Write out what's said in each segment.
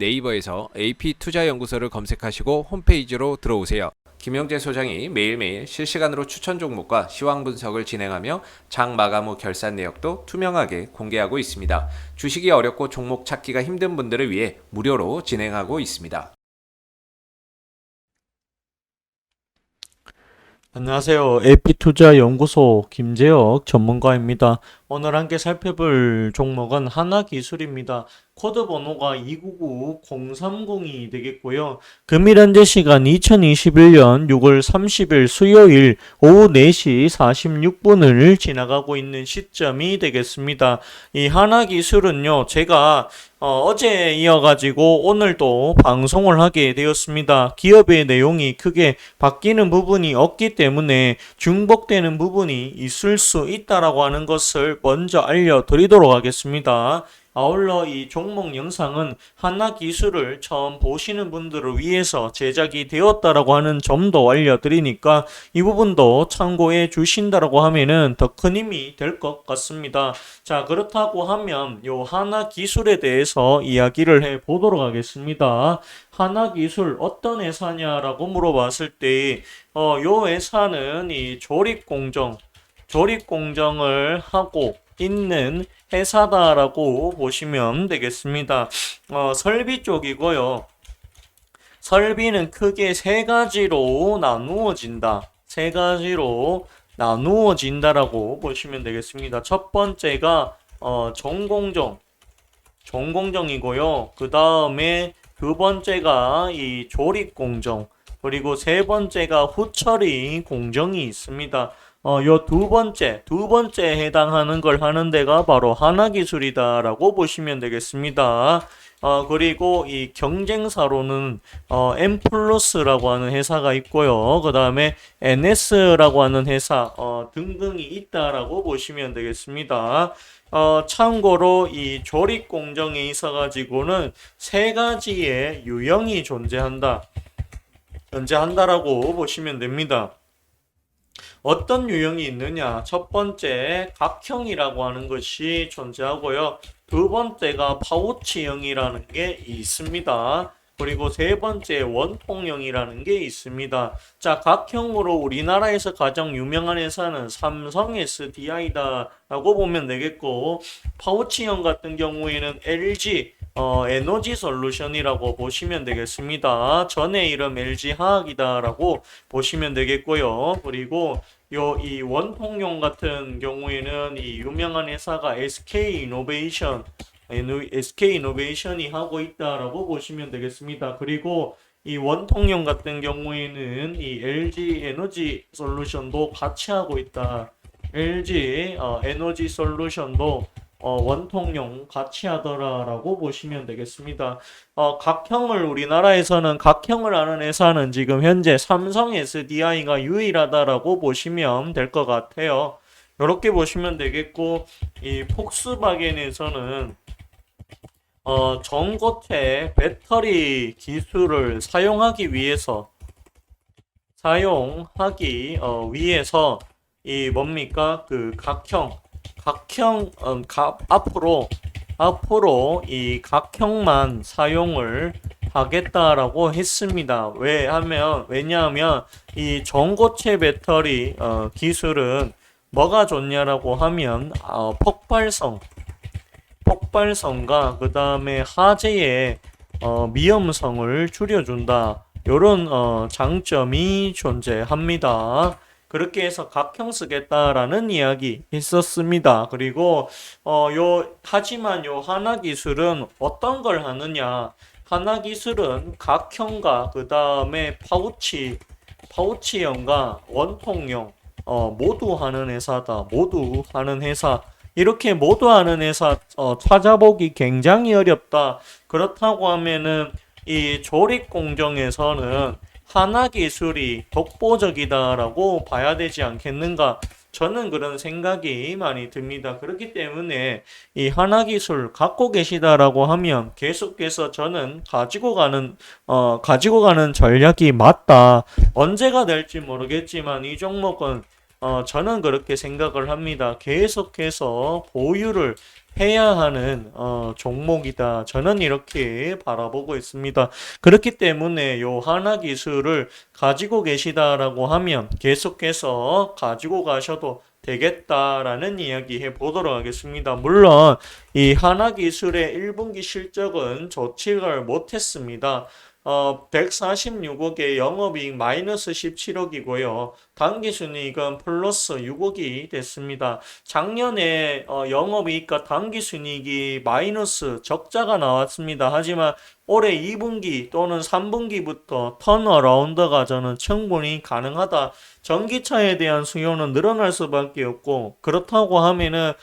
네이버에서 AP투자연구소를 검색하시고 홈페이지로 들어오세요. 김영재 소장이 매일매일 실시간으로 추천 종목과 시황 분석을 진행하며 장 마감 후 결산 내역도 투명하게 공개하고 있습니다. 주식이 어렵고 종목 찾기가 힘든 분들을 위해 무료로 진행하고 있습니다. 안녕하세요. AP투자연구소 김재혁 전문가입니다. 오늘 함께 살펴볼 종목은 하나기술입니다. 코드 번호가 299-030이 되겠고요. 금일 현재 시간 2021년 6월 30일 수요일 오후 4시 46분을 지나가고 있는 시점이 되겠습니다. 이 하나기술은요, 제가 어제 이어가지고 오늘도 방송을 하게 되었습니다. 기업의 내용이 크게 바뀌는 부분이 없기 때문에 중복되는 부분이 있을 수 있다라고 하는 것을 먼저 알려드리도록 하겠습니다. 아울러 이 종목 영상은 하나기술을 처음 보시는 분들을 위해서 제작이 되었다라고 하는 점도 알려드리니까 이 부분도 참고해 주신다라고 하면은 더 큰 힘이 될 것 같습니다. 자, 그렇다고 하면 요 하나기술에 대해서 이야기를 해 보도록 하겠습니다. 하나기술 어떤 회사냐라고 물어봤을 때 요 회사는 이 조립공정을 하고 있는 회사다라고 보시면 되겠습니다. 설비 쪽이고요. 설비는 크게 세 가지로 나누어진다라고 보시면 되겠습니다. 첫 번째가 전공정이고요. 그 다음에 두 번째가 이 조립공정, 그리고 세 번째가 후처리 공정이 있습니다. 요 두 번째 해당하는 걸 하는 데가 바로 하나기술이다라고 보시면 되겠습니다. 그리고 이 경쟁사로는 M+라고 하는 회사가 있고요. 그 다음에 NS라고 하는 회사 등등이 있다라고 보시면 되겠습니다. 참고로 이 조립 공정에 있어가지고는 세 가지의 유형이 존재한다라고 보시면 됩니다. 어떤 유형이 있느냐? 첫 번째, 각형이라고 하는 것이 존재하고요. 두 번째가 파우치형이라는 게 있습니다. 그리고 세 번째, 원통형이라는 게 있습니다. 자, 각형으로 우리나라에서 가장 유명한 회사는 삼성 SDI다라고 보면 되겠고, 파우치형 같은 경우에는 LG 에너지 솔루션이라고 보시면 되겠습니다. 전의 이름 LG화학이다라고 보시면 되겠고요. 그리고 이 원통용 같은 경우에는 이 유명한 회사가 SK이노베이션이 하고 있다라고 보시면 되겠습니다. 그리고 이 원통용 같은 경우에는 이 LG 에너지 솔루션도 같이 하고 있다. LG 에너지 솔루션도 원통용 같이 하더라라고 보시면 되겠습니다. 우리나라에서는 각형을 하는 회사는 지금 현재 삼성 SDI가 유일하다라고 보시면 될 것 같아요. 이렇게 보시면 되겠고, 이 폭스바겐에서는 전고체 배터리 기술을 사용하기 위해서 이 뭡니까? 그 앞으로 이 각형만 사용을 하겠다라고 했습니다. 왜냐하면 이 전고체 배터리 기술은 뭐가 좋냐라고 하면 폭발성과 그 다음에 화재의 위험성을 줄여준다. 이런 장점이 존재합니다. 그렇게 해서 각형 쓰겠다라는 이야기 있었습니다. 그리고 하지만 요 하나기술은 어떤 걸 하느냐? 하나기술은 각형과 그 다음에 파우치형과 원통형 모두 하는 회사. 이렇게 모두 하는 회사 찾아보기 굉장히 어렵다. 그렇다고 하면은 이 조립 공정에서는 하나기술이 독보적이다라고 봐야 되지 않겠는가? 저는 그런 생각이 많이 듭니다. 그렇기 때문에 이 하나기술 갖고 계시다라고 하면 계속해서 저는 가지고 가는 전략이 맞다. 언제가 될지 모르겠지만 이 종목은 저는 그렇게 생각을 합니다. 계속해서 보유를 해야 하는 종목이다. 저는 이렇게 바라보고 있습니다. 그렇기 때문에 요 하나기술을 가지고 계시다라고 하면 계속해서 가지고 가셔도 되겠다라는 이야기 해보도록 하겠습니다. 물론 이 하나기술의 1분기 실적은 좋지를 못했습니다. 146억의 영업이익 마이너스 17억이고요. 당기순이익은 플러스 6억이 됐습니다. 작년에 영업이익과 당기순이익이 마이너스 적자가 나왔습니다. 하지만 올해 2분기 또는 3분기부터 턴어라운드가 저는 충분히 가능하다. 전기차에 대한 수요는 늘어날 수밖에 없고, 그렇다고 하면은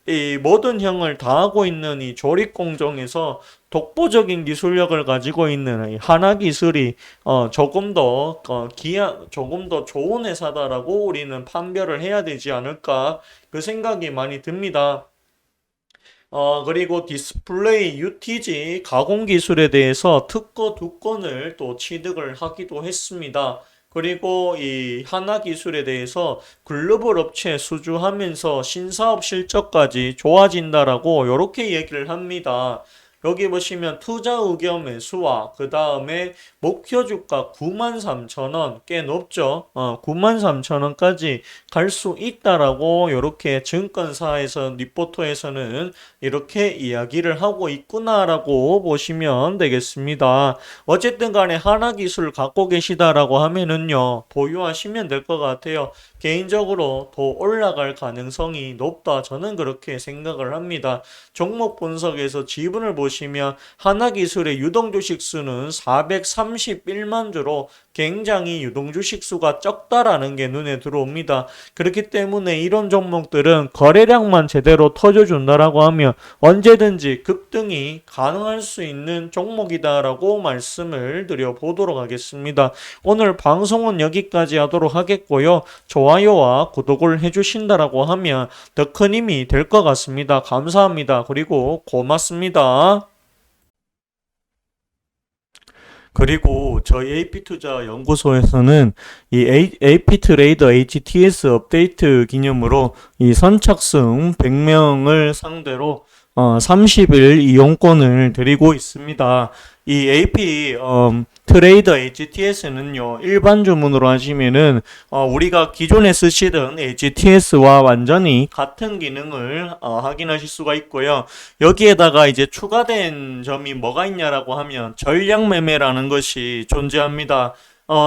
이 모든 형을 다 하고 있는 이 조립 공정에서 독보적인 기술력을 가지고 있는 이 하나기술이 조금 더 조금 더 좋은 회사다라고 우리는 판별을 해야 되지 않을까, 그 생각이 많이 듭니다. 그리고 디스플레이 UTG 가공 기술에 대해서 특허 2건을 또 취득을 하기도 했습니다. 그리고 이 하나기술에 대해서 글로벌 업체 수주하면서 신사업 실적까지 좋아진다라고 이렇게 얘기를 합니다. 여기 보시면 투자 의견 매수와 그 다음에 목표 주가 93,000원, 꽤 높죠. 93,000원까지 갈 수 있다라고 이렇게 증권사에서 리포터에서는 이렇게 이야기를 하고 있구나라고 보시면 되겠습니다. 어쨌든 간에 하나기술 갖고 계시다라고 하면은요, 보유하시면 될 것 같아요. 개인적으로 더 올라갈 가능성이 높다. 저는 그렇게 생각을 합니다. 종목 분석에서 지분을 보시면 하나기술의 유동주식 수는 431만 주로 굉장히 유동주식 수가 적다라는 게 눈에 들어옵니다. 그렇기 때문에 이런 종목들은 거래량만 제대로 터져준다라고 하면 언제든지 급등이 가능할 수 있는 종목이다라고 말씀을 드려보도록 하겠습니다. 오늘 방송은 여기까지 하도록 하겠고요. 좋아요와 구독을 해주신다라고 하면 더 큰 힘이 될 것 같습니다. 감사합니다. 그리고 고맙습니다. 그리고 저희 AP투자연구소에서는 이 AP트레이더 HTS 업데이트 기념으로 이 선착순 100명을 상대로 30일 이용권을 드리고 있습니다. 이 AP 트레이더 HTS는요, 일반 주문으로 하시면은 우리가 기존에 쓰시던 HTS와 완전히 같은 기능을 확인하실 수가 있고요. 여기에다가 이제 추가된 점이 뭐가 있냐라고 하면 전량 매매라는 것이 존재합니다.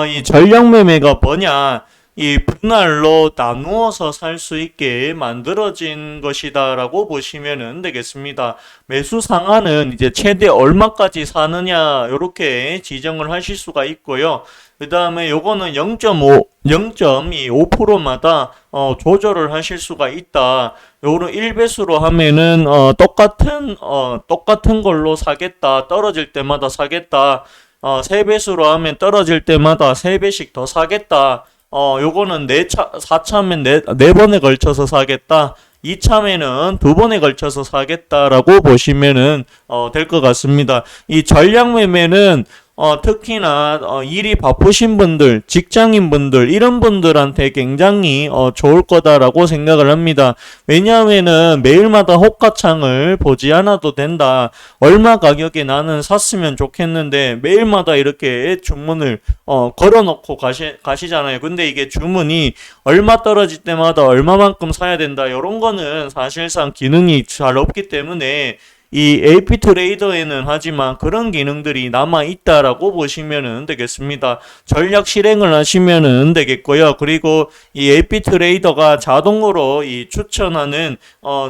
이 전량 매매가 뭐냐? 이 분할로 나누어서 살 수 있게 만들어진 것이다라고 보시면 되겠습니다. 매수 상한은 이제 최대 얼마까지 사느냐 이렇게 지정을 하실 수가 있고요. 그 다음에 요거는 0.25%마다 조절을 하실 수가 있다. 요거는 1배수로 하면은 똑같은 걸로 사겠다. 떨어질 때마다 사겠다. 3배수로 하면 떨어질 때마다 3배씩 더 사겠다. 요거는 4차면 4번에 걸쳐서 사겠다. 2차면은 2번에 걸쳐서 사겠다라고 보시면은 될 것 같습니다. 이 전량 매매는 특히나 일이 바쁘신 분들, 직장인 분들, 이런 분들한테 굉장히 좋을 거다라고 생각을 합니다. 왜냐하면은 매일마다 호가창을 보지 않아도 된다. 얼마 가격에 나는 샀으면 좋겠는데 매일마다 이렇게 주문을 걸어놓고 가시잖아요. 근데 이게 주문이 얼마 떨어질 때마다 얼마만큼 사야 된다. 이런 거는 사실상 기능이 잘 없기 때문에 이 AP 트레이더에는 하지만 그런 기능들이 남아 있다라고 보시면 되겠습니다. 전략 실행을 하시면 되겠고요. 그리고 이 AP 트레이더가 자동으로 이 추천하는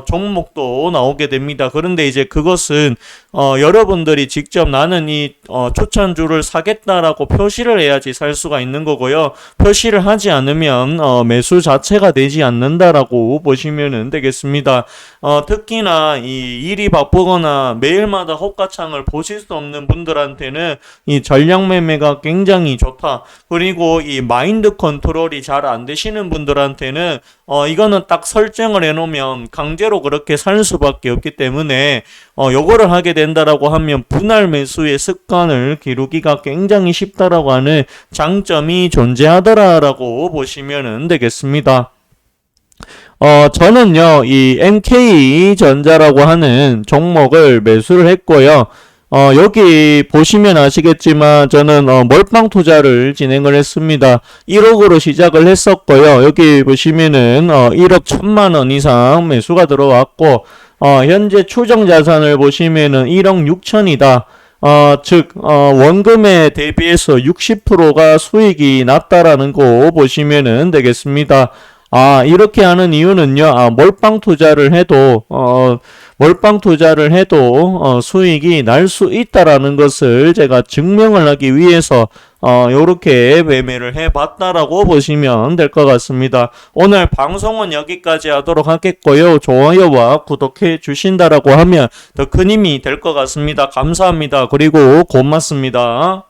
종목도 나오게 됩니다. 그런데 이제 그것은 여러분들이 직접 나는 이 추천주를 사겠다라고 표시를 해야지 살 수가 있는 거고요. 표시를 하지 않으면 매수 자체가 되지 않는다라고 보시면 되겠습니다. 특히나 이 일이 바쁘거나 매일마다 호가창을 보실 수 없는 분들한테는 이 전량 매매가 굉장히 좋다. 그리고 이 마인드 컨트롤이 잘 안 되시는 분들한테는 이거는 딱 설정을 해놓으면 강제로 그렇게 살 수밖에 없기 때문에 요거를 하게 된다라고 하면 분할 매수의 습관을 기르기가 굉장히 쉽다라고 하는 장점이 존재하더라라고 보시면 되겠습니다. 저는요, 이 MK전자라고 하는 종목을 매수를 했고요. 여기 보시면 아시겠지만 저는 몰빵 투자를 진행을 했습니다. 1억으로 시작을 했었고요. 여기 보시면은 1억 1천만 원 이상 매수가 들어왔고 현재 추정 자산을 보시면은 1억 6천이다. 즉 원금에 대비해서 60%가 수익이 났다라는 거 보시면은 되겠습니다. 이렇게 하는 이유는요, 몰빵 투자를 해도, 수익이 날 수 있다라는 것을 제가 증명을 하기 위해서, 요렇게 매매를 해봤다라고 보시면 될 것 같습니다. 오늘 방송은 여기까지 하도록 하겠고요. 좋아요와 구독해 주신다라고 하면 더 큰 힘이 될 것 같습니다. 감사합니다. 그리고 고맙습니다.